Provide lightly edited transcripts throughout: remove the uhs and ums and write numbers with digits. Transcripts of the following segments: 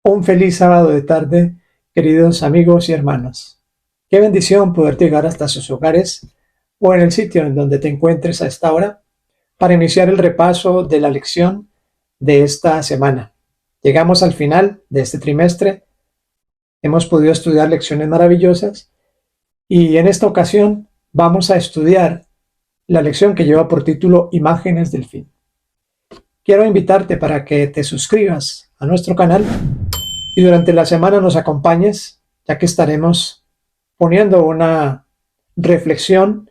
Un feliz sábado de tarde, queridos amigos y hermanos. Qué bendición poder llegar hasta sus hogares o en el sitio en donde te encuentres a esta hora para iniciar el repaso de la lección de esta semana. Llegamos al final de este trimestre, hemos podido estudiar lecciones maravillosas y en esta ocasión vamos a estudiar la lección que lleva por título Imágenes del fin. Quiero invitarte para que te suscribas a nuestro canal y durante la semana nos acompañes, ya que estaremos poniendo una reflexión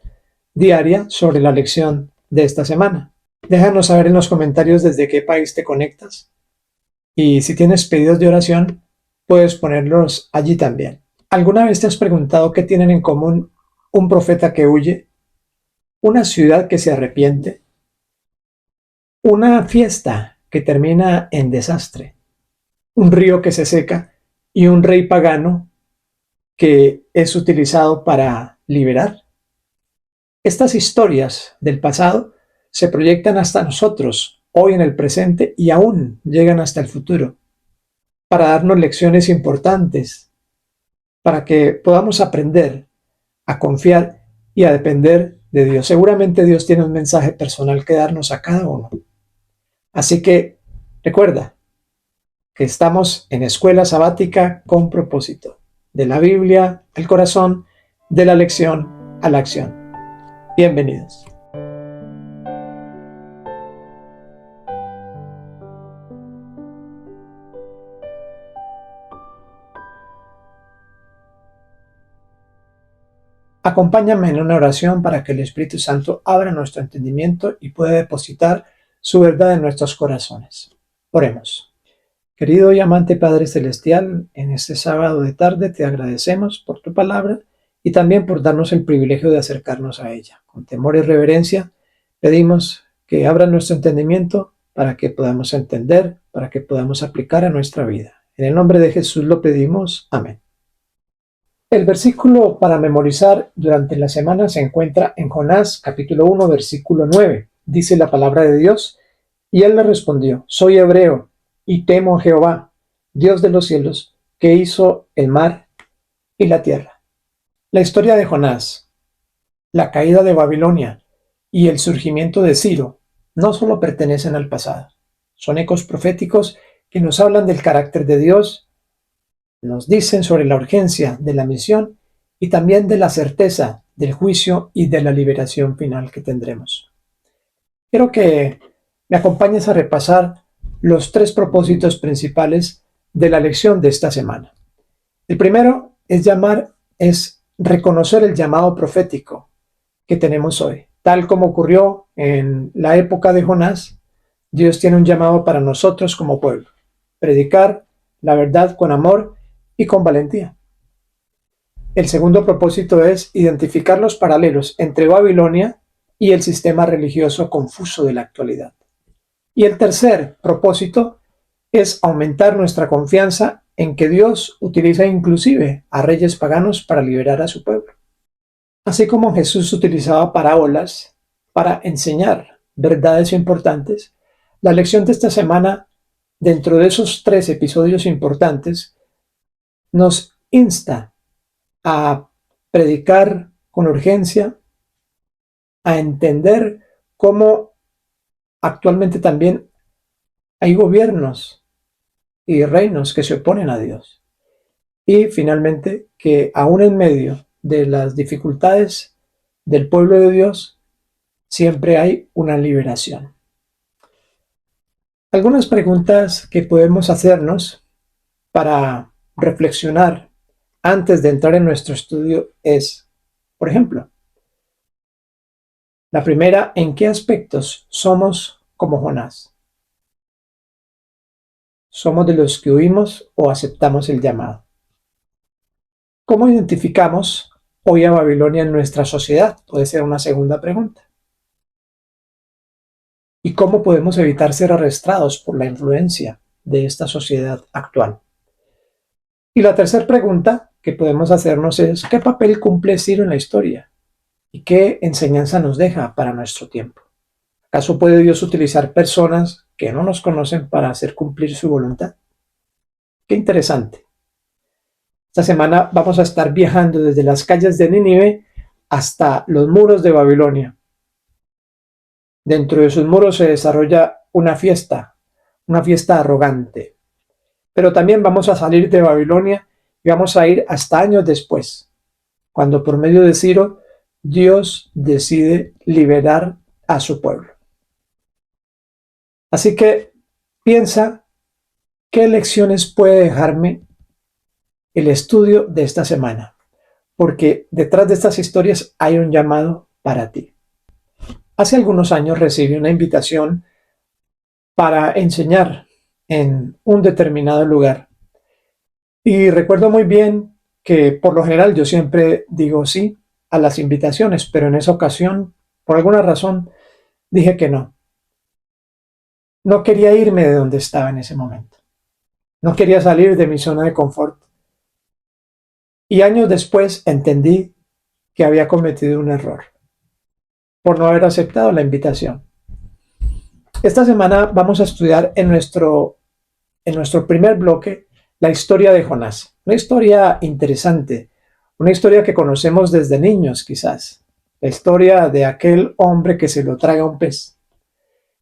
diaria sobre la lección de esta semana. Déjanos saber en los comentarios desde qué país te conectas y si tienes pedidos de oración, puedes ponerlos allí también. ¿Alguna vez te has preguntado qué tienen en común un profeta que huye, una ciudad que se arrepiente, una fiesta que termina en desastre, un río que se seca y un rey pagano que es utilizado para liberar? Estas historias del pasado se proyectan hasta nosotros, hoy en el presente, y aún llegan hasta el futuro, para darnos lecciones importantes, para que podamos aprender a confiar y a depender de Dios. Seguramente Dios tiene un mensaje personal que darnos a cada uno. Así que recuerda que estamos en escuela sabática con propósito, de la Biblia al corazón, de la lección a la acción. Bienvenidos. Acompáñame en una oración para que el Espíritu Santo abra nuestro entendimiento y pueda depositar su verdad en nuestros corazones. Oremos. Querido y amante Padre Celestial, en este sábado de tarde te agradecemos por tu palabra y también por darnos el privilegio de acercarnos a ella. Con temor y reverencia pedimos que abra nuestro entendimiento para que podamos entender, para que podamos aplicar a nuestra vida. En el nombre de Jesús lo pedimos. Amén. El versículo para memorizar durante la semana se encuentra en Jonás capítulo 1 versículo 9. Dice la palabra de Dios: y él le respondió: soy hebreo y temo a Jehová, Dios de los cielos, que hizo el mar y la tierra. La historia de Jonás, la caída de Babilonia y el surgimiento de Ciro no solo pertenecen al pasado, son ecos proféticos que nos hablan del carácter de Dios, nos dicen sobre la urgencia de la misión y también de la certeza del juicio y de la liberación final que tendremos. Quiero que me acompañes a repasar los tres propósitos principales de la lección de esta semana. El primero es reconocer el llamado profético que tenemos hoy. Tal como ocurrió en la época de Jonás, Dios tiene un llamado para nosotros como pueblo: predicar la verdad con amor y con valentía. El segundo propósito es identificar los paralelos entre Babilonia y el sistema religioso confuso de la actualidad. Y el tercer propósito es aumentar nuestra confianza en que Dios utiliza inclusive a reyes paganos para liberar a su pueblo. Así como Jesús utilizaba parábolas para enseñar verdades importantes, la lección de esta semana, dentro de esos tres episodios importantes, nos insta a predicar con urgencia, a entender cómo actualmente también hay gobiernos y reinos que se oponen a Dios. Y finalmente, que aún en medio de las dificultades del pueblo de Dios, siempre hay una liberación. Algunas preguntas que podemos hacernos para reflexionar antes de entrar en nuestro estudio es, por ejemplo, la primera: ¿en qué aspectos somos como Jonás? ¿Somos de los que huimos o aceptamos el llamado? ¿Cómo identificamos hoy a Babilonia en nuestra sociedad? Puede ser una segunda pregunta. ¿Y cómo podemos evitar ser arrastrados por la influencia de esta sociedad actual? Y la tercera pregunta que podemos hacernos es: ¿qué papel cumple Ciro en la historia? ¿Y qué enseñanza nos deja para nuestro tiempo? ¿Acaso puede Dios utilizar personas que no nos conocen para hacer cumplir su voluntad? Qué interesante. Esta semana vamos a estar viajando desde las calles de Nínive hasta los muros de Babilonia. Dentro de sus muros se desarrolla una fiesta arrogante. Pero también vamos a salir de Babilonia y vamos a ir hasta años después, cuando por medio de Ciro Dios decide liberar a su pueblo. Así que piensa qué lecciones puede dejarme el estudio de esta semana, porque detrás de estas historias hay un llamado para ti. Hace algunos años recibí una invitación para enseñar en un determinado lugar. Y recuerdo muy bien que por lo general yo siempre digo sí a las invitaciones, pero en esa ocasión, por alguna razón, dije que no. No quería irme de donde estaba en ese momento. No quería salir de mi zona de confort. Y años después entendí que había cometido un error por no haber aceptado la invitación. Esta semana vamos a estudiar en nuestro primer bloque la historia de Jonás. Una historia interesante, una historia que conocemos desde niños quizás. La historia de aquel hombre que se lo traga un pez.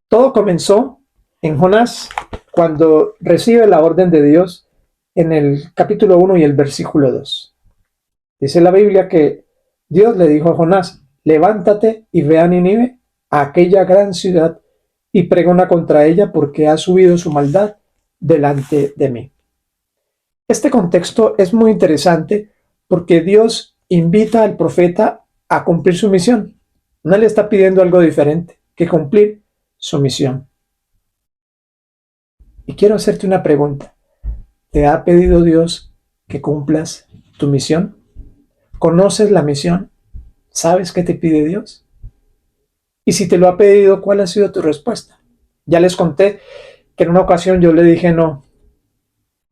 Todo comenzó en Jonás cuando recibe la orden de Dios en el capítulo 1 y el versículo 2. Dice la Biblia que Dios le dijo a Jonás: levántate y ve a Nínive, a aquella gran ciudad, y pregona contra ella porque ha subido su maldad delante de mí. Este contexto es muy interesante porque Dios invita al profeta a cumplir su misión. No le está pidiendo algo diferente que cumplir su misión. Y quiero hacerte una pregunta. ¿Te ha pedido Dios que cumplas tu misión? ¿Conoces la misión? ¿Sabes qué te pide Dios? Y si te lo ha pedido, ¿cuál ha sido tu respuesta? Ya les conté que en una ocasión yo le dije no,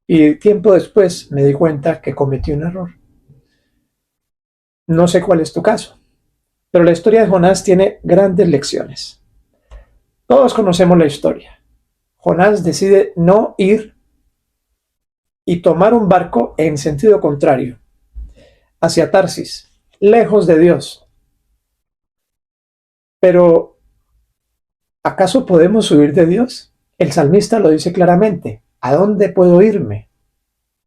y tiempo después me di cuenta que cometí un error. No sé cuál es tu caso, pero la historia de Jonás tiene grandes lecciones. Todos conocemos la historia. Jonás decide no ir y tomar un barco en sentido contrario, hacia Tarsis, lejos de Dios. Pero, ¿acaso podemos huir de Dios? El salmista lo dice claramente. ¿A dónde puedo irme?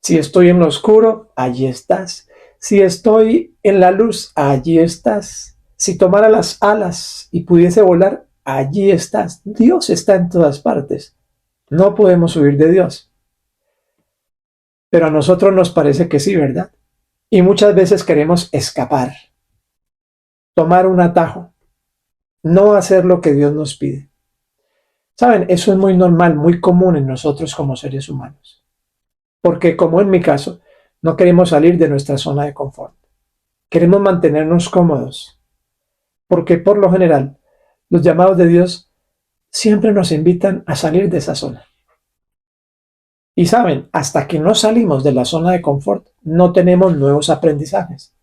Si estoy en lo oscuro, allí estás. Si estoy en la luz, allí estás. Si tomara las alas y pudiese volar, allí estás. Dios está en todas partes. No podemos huir de Dios. Pero a nosotros nos parece que sí, ¿verdad? Y muchas veces queremos escapar, tomar un atajo, no hacer lo que Dios nos pide. Saben, eso es muy normal, muy común en nosotros como seres humanos. Porque como en mi caso, no queremos salir de nuestra zona de confort. Queremos mantenernos cómodos. Porque por lo general, los llamados de Dios siempre nos invitan a salir de esa zona. Y saben, hasta que no salimos de la zona de confort, no tenemos nuevos aprendizajes.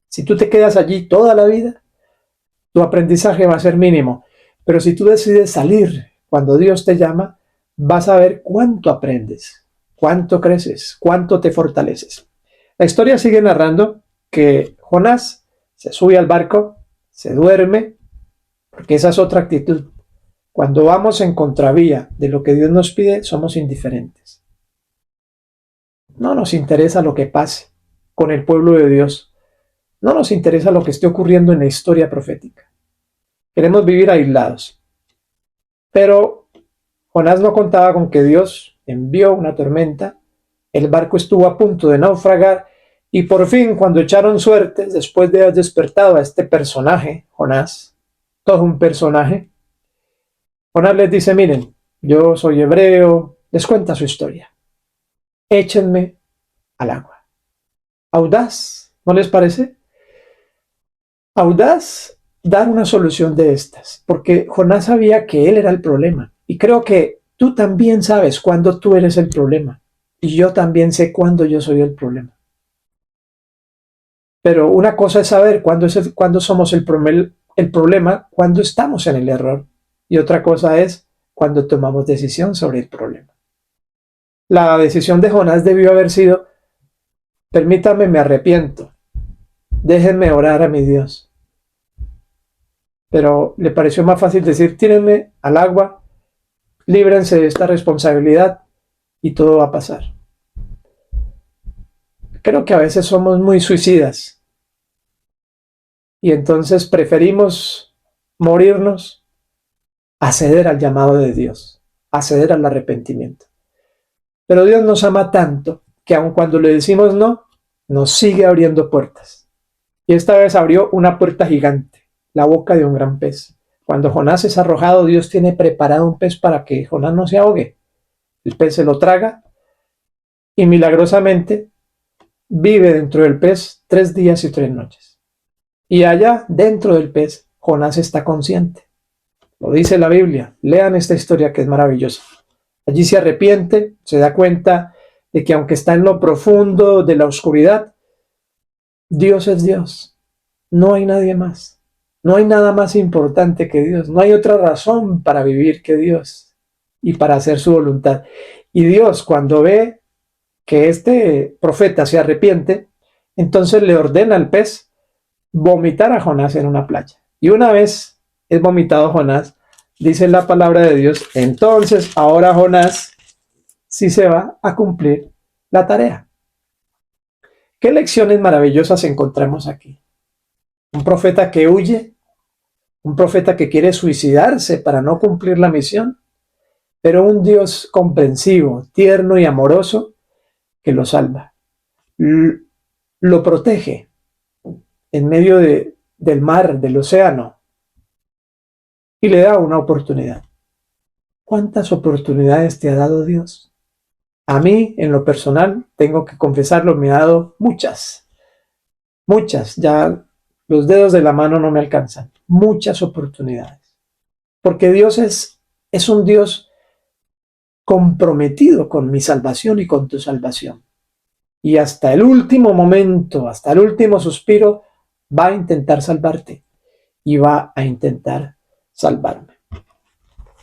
Si tú te quedas allí toda la vida, tu aprendizaje va a ser mínimo. Pero si tú decides salir cuando Dios te llama, vas a ver cuánto aprendes, cuánto creces, cuánto te fortaleces. La historia sigue narrando que Jonás se sube al barco, se duerme, porque esa es otra actitud. Cuando vamos en contravía de lo que Dios nos pide, somos indiferentes. No nos interesa lo que pase con el pueblo de Dios. No nos interesa lo que esté ocurriendo en la historia profética. Queremos vivir aislados. Pero Jonás no contaba con que Dios envió una tormenta, el barco estuvo a punto de naufragar y por fin cuando echaron suertes, después de haber despertado a este personaje, Jonás, todo un personaje, Jonás les dice: miren, yo soy hebreo, les cuenta su historia. Échenme al agua. Audaz, ¿no les parece? Audaz dar una solución de estas, porque Jonás sabía que él era el problema. Y creo que tú también sabes cuándo tú eres el problema. Y yo también sé cuándo yo soy el problema. Pero una cosa es saber cuándo somos el problema, cuando estamos en el error. Y otra cosa es cuando tomamos decisión sobre el problema. La decisión de Jonás debió haber sido: permítame, me arrepiento, déjenme orar a mi Dios. Pero le pareció más fácil decir: tírenme al agua, líbrense de esta responsabilidad y todo va a pasar. Creo que a veces somos muy suicidas y entonces preferimos morirnos a ceder al llamado de Dios, a ceder al arrepentimiento. Pero Dios nos ama tanto que aun cuando le decimos no, nos sigue abriendo puertas. Y esta vez abrió una puerta gigante, la boca de un gran pez. Cuando Jonás es arrojado, Dios tiene preparado un pez para que Jonás no se ahogue. El pez se lo traga y milagrosamente vive dentro del pez 3 días y 3 noches. Y allá, dentro del pez, Jonás está consciente. Lo dice la Biblia. Lean esta historia que es maravillosa. Allí se arrepiente, se da cuenta de que aunque está en lo profundo de la oscuridad, Dios es Dios. No hay nadie más. No hay nada más importante que Dios. No hay otra razón para vivir que Dios y para hacer su voluntad. Y Dios, cuando ve que este profeta se arrepiente, entonces le ordena al pez vomitar a Jonás en una playa. Y una vez es vomitado Jonás, dice la palabra de Dios, entonces ahora Jonás sí se va a cumplir la tarea. ¿Qué lecciones maravillosas encontramos aquí? Un profeta que huye, un profeta que quiere suicidarse para no cumplir la misión, pero un Dios comprensivo, tierno y amoroso que lo salva. Lo protege en medio del mar, del océano, y le da una oportunidad. ¿Cuántas oportunidades te ha dado Dios? A mí, en lo personal, tengo que confesarlo, me ha dado muchas, muchas. Ya los dedos de la mano no me alcanzan. Muchas oportunidades. Porque Dios es un Dios comprometido con mi salvación y con tu salvación. Y hasta el último momento, hasta el último suspiro, va a intentar salvarte y va a intentar salvarme.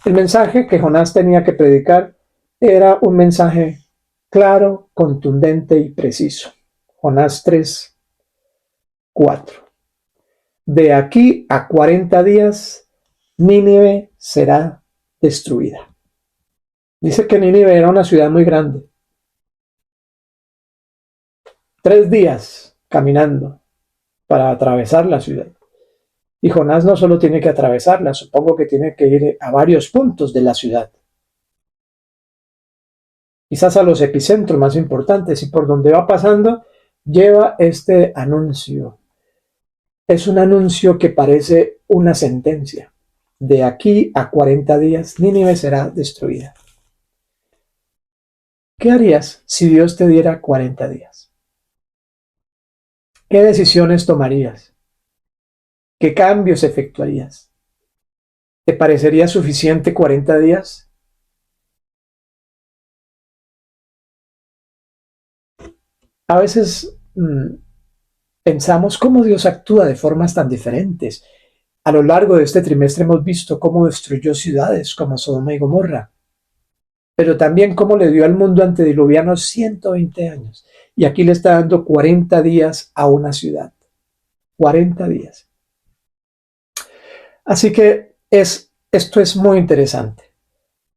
El mensaje que Jonás tenía que predicar era un mensaje claro, contundente y preciso. Jonás 3:4. De aquí a 40 días, Nínive será destruida. Dice que Nínive era una ciudad muy grande. 3 días caminando para atravesar la ciudad. Y Jonás no solo tiene que atravesarla, supongo que tiene que ir a varios puntos de la ciudad. Quizás a los epicentros más importantes, y por donde va pasando lleva este anuncio. Es un anuncio que parece una sentencia. De aquí a 40 días, Nínive será destruida. ¿Qué harías si Dios te diera 40 días? ¿Qué decisiones tomarías? ¿Qué cambios efectuarías? ¿Te parecería suficiente 40 días? A veces pensamos cómo Dios actúa de formas tan diferentes. A lo largo de este trimestre hemos visto cómo destruyó ciudades como Sodoma y Gomorra, pero también cómo le dio al mundo antediluviano 120 años. Y aquí le está dando 40 días a una ciudad. 40 días. Así que esto es muy interesante,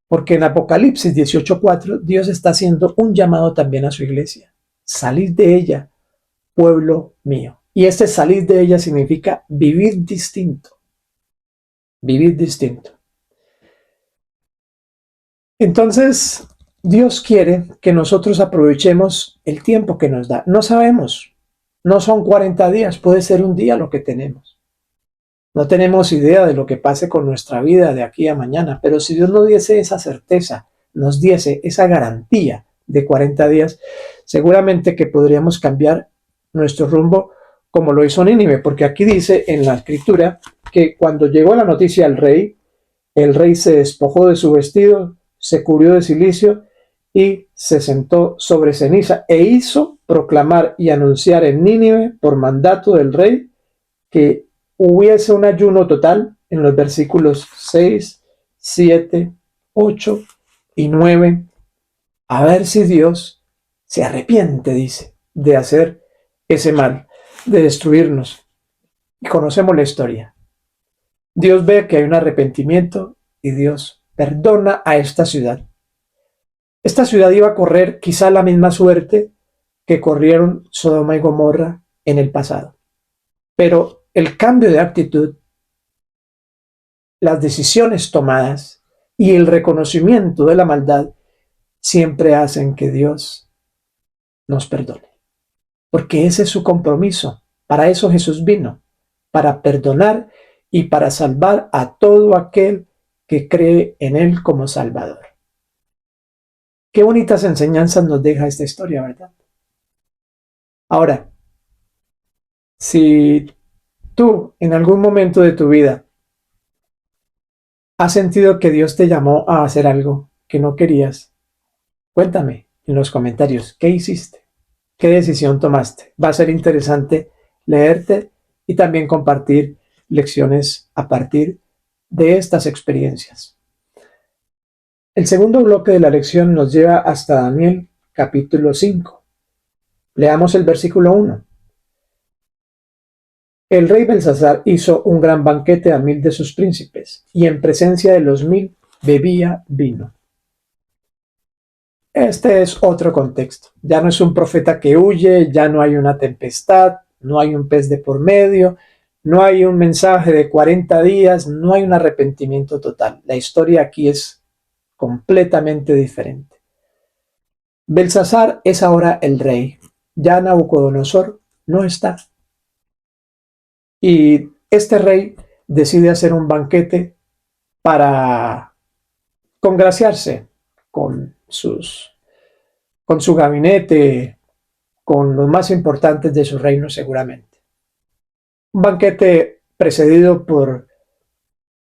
porque en Apocalipsis 18:4 Dios está haciendo un llamado también a su iglesia. Salid de ella, pueblo mío. Y este salir de ella significa vivir distinto. Vivir distinto. Entonces, Dios quiere que nosotros aprovechemos el tiempo que nos da. No sabemos. No son 40 días, puede ser un día lo que tenemos. No tenemos idea de lo que pase con nuestra vida de aquí a mañana, pero si Dios nos diese esa certeza, nos diese esa garantía de 40 días, seguramente que podríamos cambiar nuestro rumbo como lo hizo Nínive, porque aquí dice en la escritura que cuando llegó la noticia al rey, el rey se despojó de su vestido, se cubrió de cilicio y se sentó sobre ceniza e hizo proclamar y anunciar en Nínive por mandato del rey que hubiese un ayuno total en los versículos 6, 7, 8 y 9 a ver si Dios se arrepiente, dice, de hacer ese mal, de destruirnos. Y conocemos la historia. Dios ve que hay un arrepentimiento y Dios perdona a esta ciudad. Esta ciudad iba a correr quizá la misma suerte que corrieron Sodoma y Gomorra en el pasado. Pero el cambio de actitud, las decisiones tomadas y el reconocimiento de la maldad siempre hacen que Dios nos perdone. Porque ese es su compromiso. Para eso Jesús vino, para perdonar y para salvar a todo aquel que cree en Él como Salvador. Qué bonitas enseñanzas nos deja esta historia, ¿verdad? Ahora, si tú en algún momento de tu vida has sentido que Dios te llamó a hacer algo que no querías, cuéntame en los comentarios, ¿qué hiciste? ¿Qué decisión tomaste? Va a ser interesante leerte y también compartir lecciones a partir de estas experiencias. El segundo bloque de la lección nos lleva hasta Daniel capítulo 5. Leamos el versículo 1. El rey Belsasar hizo un gran banquete a 1000 de sus príncipes, y en presencia de los 1000 bebía vino. Este es otro contexto. Ya no es un profeta que huye, ya no hay una tempestad, no hay un pez de por medio, no hay un mensaje de 40 días, no hay un arrepentimiento total. La historia aquí es completamente diferente. Belsasar es ahora el rey. Ya Nabucodonosor no está. Y este rey decide hacer un banquete para congraciarse con su gabinete, con los más importantes de su reino seguramente. Un banquete precedido por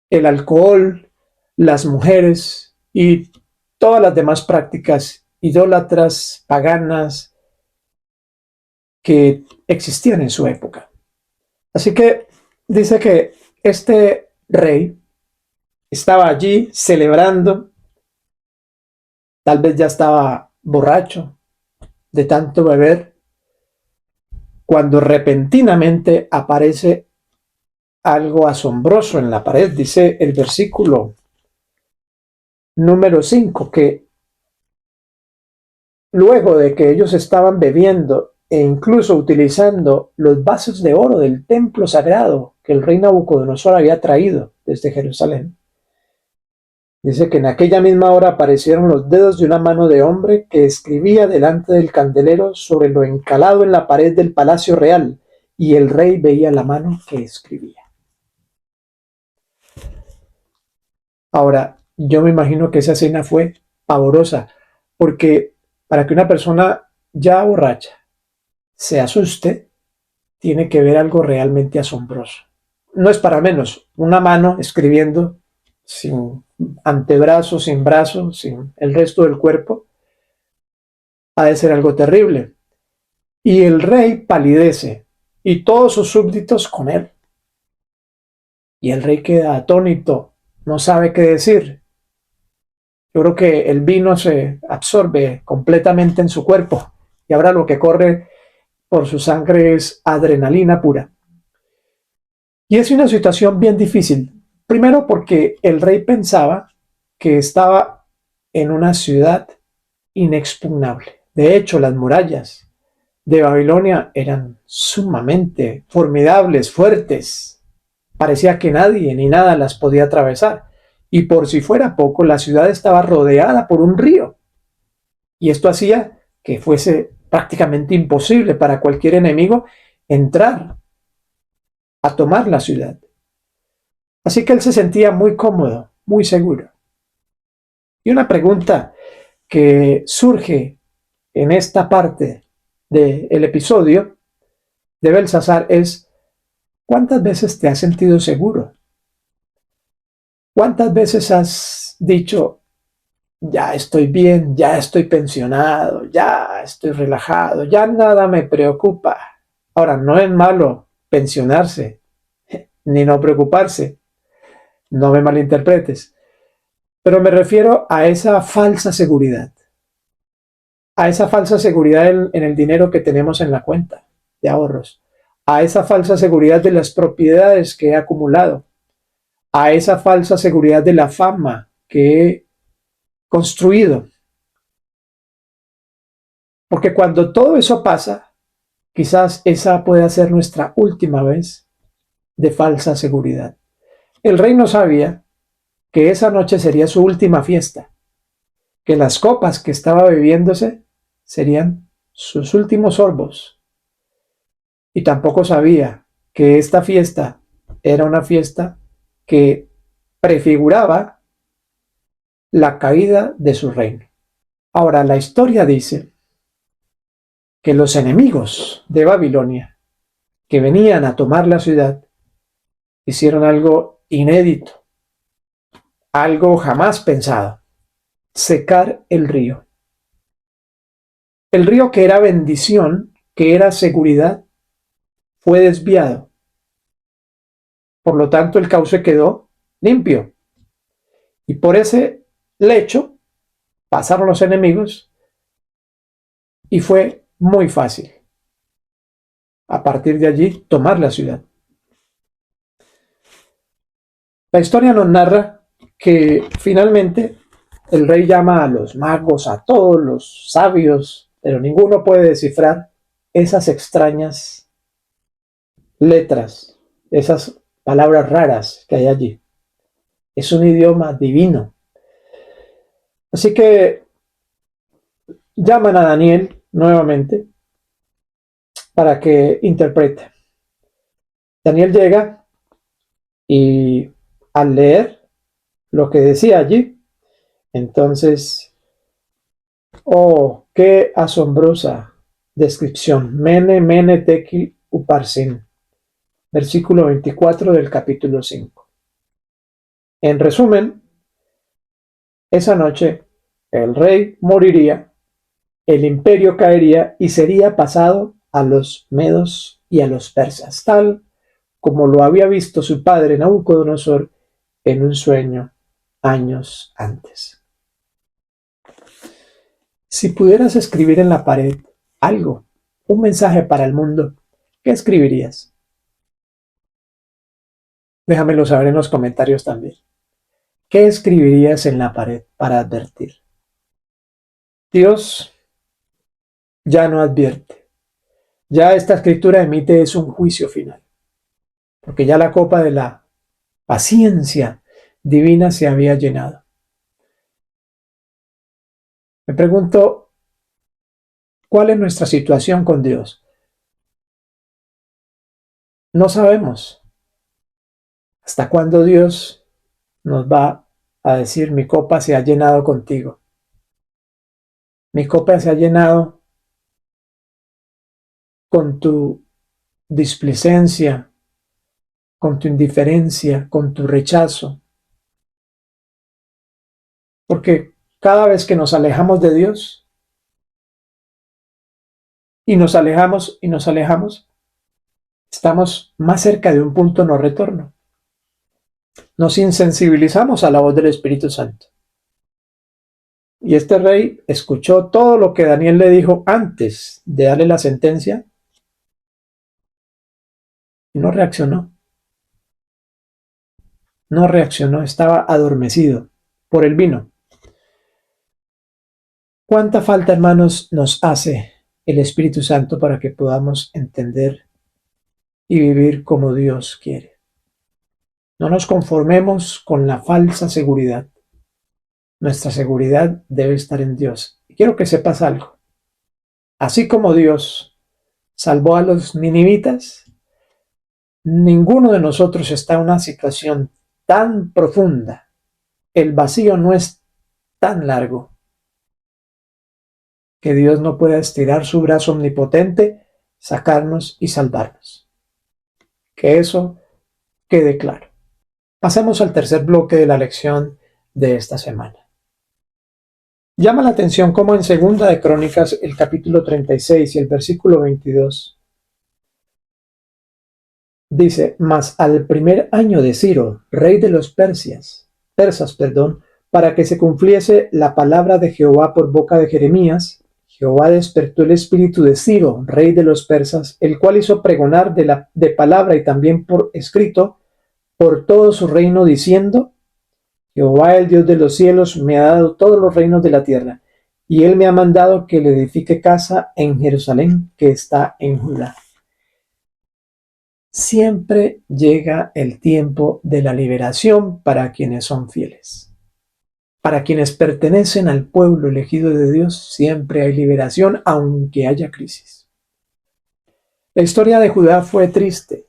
el alcohol, las mujeres y todas las demás prácticas idólatras, paganas, que existían en su época. Así que dice que este rey estaba allí celebrando, tal vez ya estaba borracho de tanto beber, cuando repentinamente aparece algo asombroso en la pared. Dice el versículo número 5 que luego de que ellos estaban bebiendo e incluso utilizando los vasos de oro del templo sagrado que el rey Nabucodonosor había traído desde Jerusalén, dice que en aquella misma hora aparecieron los dedos de una mano de hombre que escribía delante del candelero sobre lo encalado en la pared del palacio real, y el rey veía la mano que escribía. Ahora, yo me imagino que esa escena fue pavorosa, porque para que una persona ya borracha se asuste, tiene que ver algo realmente asombroso. No es para menos, una mano escribiendo sin antebrazo, sin brazo, sin el resto del cuerpo, ha de ser algo terrible. Y el rey palidece, y todos sus súbditos con él. Y el rey queda atónito, no sabe qué decir. Yo creo que el vino se absorbe completamente en su cuerpo, y ahora lo que corre por su sangre es adrenalina pura. Y es una situación bien difícil. Primero porque el rey pensaba que estaba en una ciudad inexpugnable. De hecho, las murallas de Babilonia eran sumamente formidables, fuertes. Parecía que nadie ni nada las podía atravesar. Y por si fuera poco, la ciudad estaba rodeada por un río. Y esto hacía que fuese prácticamente imposible para cualquier enemigo entrar a tomar la ciudad. Así que él se sentía muy cómodo, muy seguro. Y una pregunta que surge en esta parte del episodio de Belsasar es: ¿cuántas veces te has sentido seguro? ¿Cuántas veces has dicho, ya estoy bien, ya estoy pensionado, ya estoy relajado, ya nada me preocupa? Ahora, no es malo pensionarse, ni no preocuparse, no me malinterpretes, pero me refiero a esa falsa seguridad. a esa falsa seguridad en el dinero que tenemos en la cuenta de ahorros, a esa falsa seguridad de las propiedades que he acumulado, a esa falsa seguridad de la fama que he construido. Porque cuando todo eso pasa, quizás esa pueda ser nuestra última vez de falsa seguridad. El rey no sabía que esa noche sería su última fiesta, que las copas que estaba bebiéndose serían sus últimos sorbos. Y tampoco sabía que esta fiesta era una fiesta que prefiguraba la caída de su reino. Ahora, la historia dice que los enemigos de Babilonia, que venían a tomar la ciudad, hicieron algo inédito, algo jamás pensado: secar el río. El río que era bendición, que era seguridad, fue desviado. Por lo tanto, el cauce quedó limpio. Y por ese lecho pasaron los enemigos y fue muy fácil, a partir de allí, tomar la ciudad. La historia nos narra que finalmente el rey llama a los magos, a todos los sabios, pero ninguno puede descifrar esas extrañas letras, esas palabras raras que hay allí. Es un idioma divino. Así que llaman a Daniel nuevamente para que interprete. Daniel llega y al leer lo que decía allí, entonces, oh, qué asombrosa descripción. Mene, mene, tekel, uparsin. Versículo 24 del capítulo 5. En resumen, esa noche el rey moriría, el imperio caería y sería pasado a los medos y a los persas, tal como lo había visto su padre Nabucodonosor en un sueño años antes. Si pudieras escribir en la pared algo, un mensaje para el mundo, ¿qué escribirías? Déjamelo saber en los comentarios también. ¿Qué escribirías en la pared para advertir? Dios ya no advierte. Ya esta escritura emite es un juicio final, porque ya la copa de la paciencia divina se había llenado. Me pregunto, ¿cuál es nuestra situación con Dios? No sabemos hasta cuándo Dios nos va a decir: mi copa se ha llenado contigo. Mi copa se ha llenado con tu displicencia, con tu indiferencia, con tu rechazo. Porque cada vez que nos alejamos de Dios, y nos alejamos, estamos más cerca de un punto no retorno. Nos insensibilizamos a la voz del Espíritu Santo. Y este rey escuchó todo lo que Daniel le dijo antes de darle la sentencia y no reaccionó. No reaccionó, estaba adormecido por el vino. ¿Cuánta falta, hermanos, nos hace el Espíritu Santo para que podamos entender y vivir como Dios quiere? No nos conformemos con la falsa seguridad. Nuestra seguridad debe estar en Dios. Y quiero que sepas algo. Así como Dios salvó a los ninivitas, ninguno de nosotros está en una situación tan profunda. El vacío no es tan largo que Dios no pueda estirar su brazo omnipotente, sacarnos y salvarnos. Que eso quede claro. Pasemos al tercer bloque de la lección de esta semana. Llama la atención cómo en Segunda de Crónicas, el capítulo 36 y el versículo 22, dice: mas al primer año de Ciro, rey de los persas, para que se cumpliese la palabra de Jehová por boca de Jeremías, Jehová despertó el espíritu de Ciro, rey de los persas, el cual hizo pregonar de palabra y también por escrito por todo su reino, diciendo: Jehová, el Dios de los cielos, me ha dado todos los reinos de la tierra, y él me ha mandado que le edifique casa en Jerusalén, que está en Judá. Siempre llega el tiempo de la liberación para quienes son fieles. Para quienes pertenecen al pueblo elegido de Dios, siempre hay liberación, aunque haya crisis. La historia de Judá fue triste.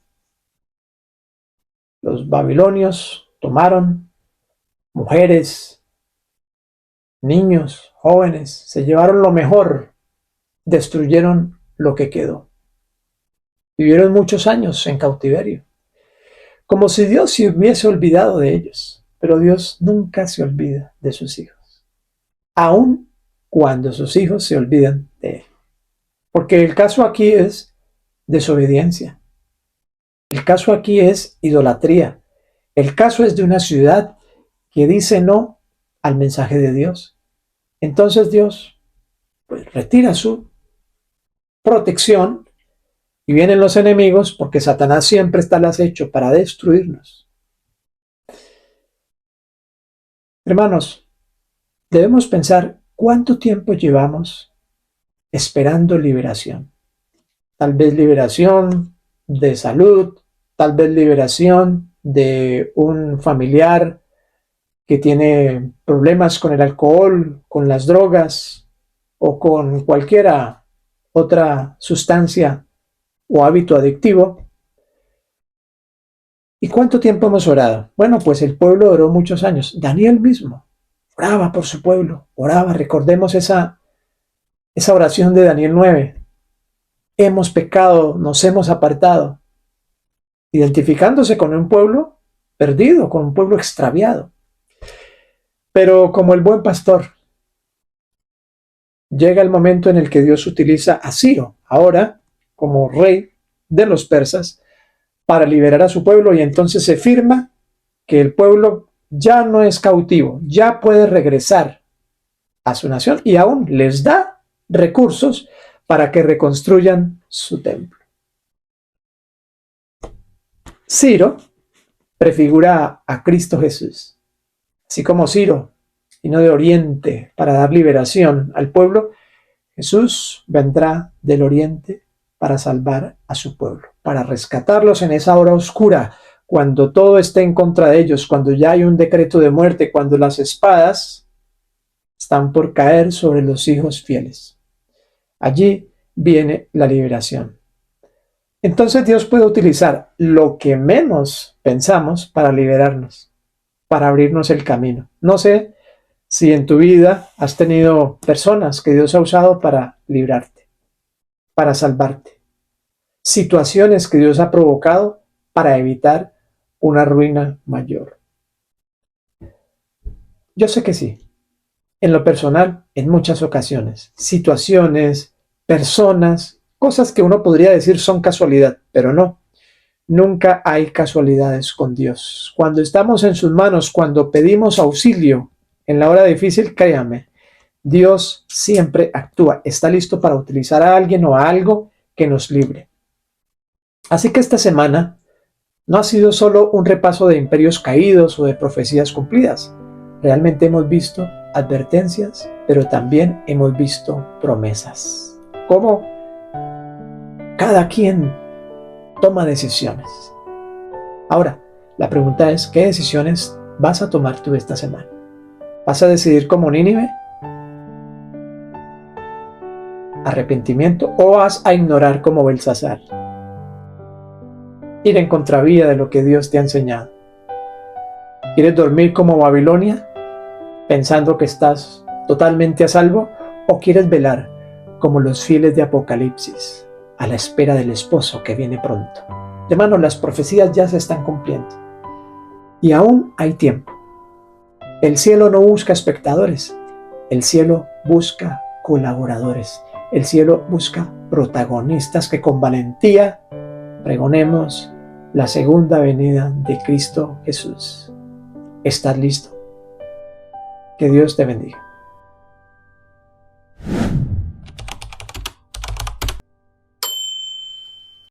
Los babilonios tomaron mujeres, niños, jóvenes, se llevaron lo mejor, destruyeron lo que quedó. Vivieron muchos años en cautiverio, como si Dios se hubiese olvidado de ellos. Pero Dios nunca se olvida de sus hijos, aun cuando sus hijos se olvidan de Él. Porque el caso aquí es desobediencia. El caso aquí es idolatría. El caso es de una ciudad que dice no al mensaje de Dios. Entonces Dios pues retira su protección y vienen los enemigos, porque Satanás siempre está al acecho para destruirnos. Hermanos, debemos pensar cuánto tiempo llevamos esperando liberación. Tal vez liberación de salud, tal vez liberación de un familiar que tiene problemas con el alcohol, con las drogas o con cualquiera otra sustancia o hábito adictivo. ¿Y cuánto tiempo hemos orado? Bueno, pues el pueblo oró muchos años. Daniel mismo oraba por su pueblo, oraba. Recordemos esa oración de Daniel 9. Hemos pecado, nos hemos apartado, identificándose con un pueblo perdido, con un pueblo extraviado. Pero como el buen pastor, llega el momento en el que Dios utiliza a Ciro, ahora como rey de los persas, para liberar a su pueblo, y entonces se firma que el pueblo ya no es cautivo, ya puede regresar a su nación, y aún les da recursos para que reconstruyan su templo. Ciro prefigura a Cristo Jesús. Así como Ciro vino de Oriente para dar liberación al pueblo, Jesús vendrá del Oriente para salvar a su pueblo, para rescatarlos en esa hora oscura, cuando todo esté en contra de ellos, cuando ya hay un decreto de muerte, cuando las espadas están por caer sobre los hijos fieles. Allí viene la liberación. Entonces Dios puede utilizar lo que menos pensamos para liberarnos, para abrirnos el camino. No sé si en tu vida has tenido personas que Dios ha usado para librarte, para salvarte. Situaciones que Dios ha provocado para evitar una ruina mayor. Yo sé que sí. En lo personal, en muchas ocasiones. Situaciones, personas, cosas que uno podría decir son casualidad, pero no. Nunca hay casualidades con Dios. Cuando estamos en sus manos, cuando pedimos auxilio en la hora difícil, créame, Dios siempre actúa. Está listo para utilizar a alguien o a algo que nos libre. Así que esta semana no ha sido solo un repaso de imperios caídos o de profecías cumplidas. Realmente hemos visto advertencias, pero también hemos visto promesas. Cómo cada quien toma decisiones. Ahora, la pregunta es, ¿qué decisiones vas a tomar tú esta semana? ¿Vas a decidir como Nínive? ¿Arrepentimiento? ¿O vas a ignorar como Belsasar? Ir en contravía de lo que Dios te ha enseñado. ¿Quieres dormir como Babilonia, pensando que estás totalmente a salvo? ¿O quieres velar como los fieles de Apocalipsis, a la espera del esposo que viene pronto? Hermanos, las profecías ya se están cumpliendo. Y aún hay tiempo. El cielo no busca espectadores. El cielo busca colaboradores. El cielo busca protagonistas que con valentía pregonemos la segunda venida de Cristo Jesús. ¿Estás listo? Que Dios te bendiga.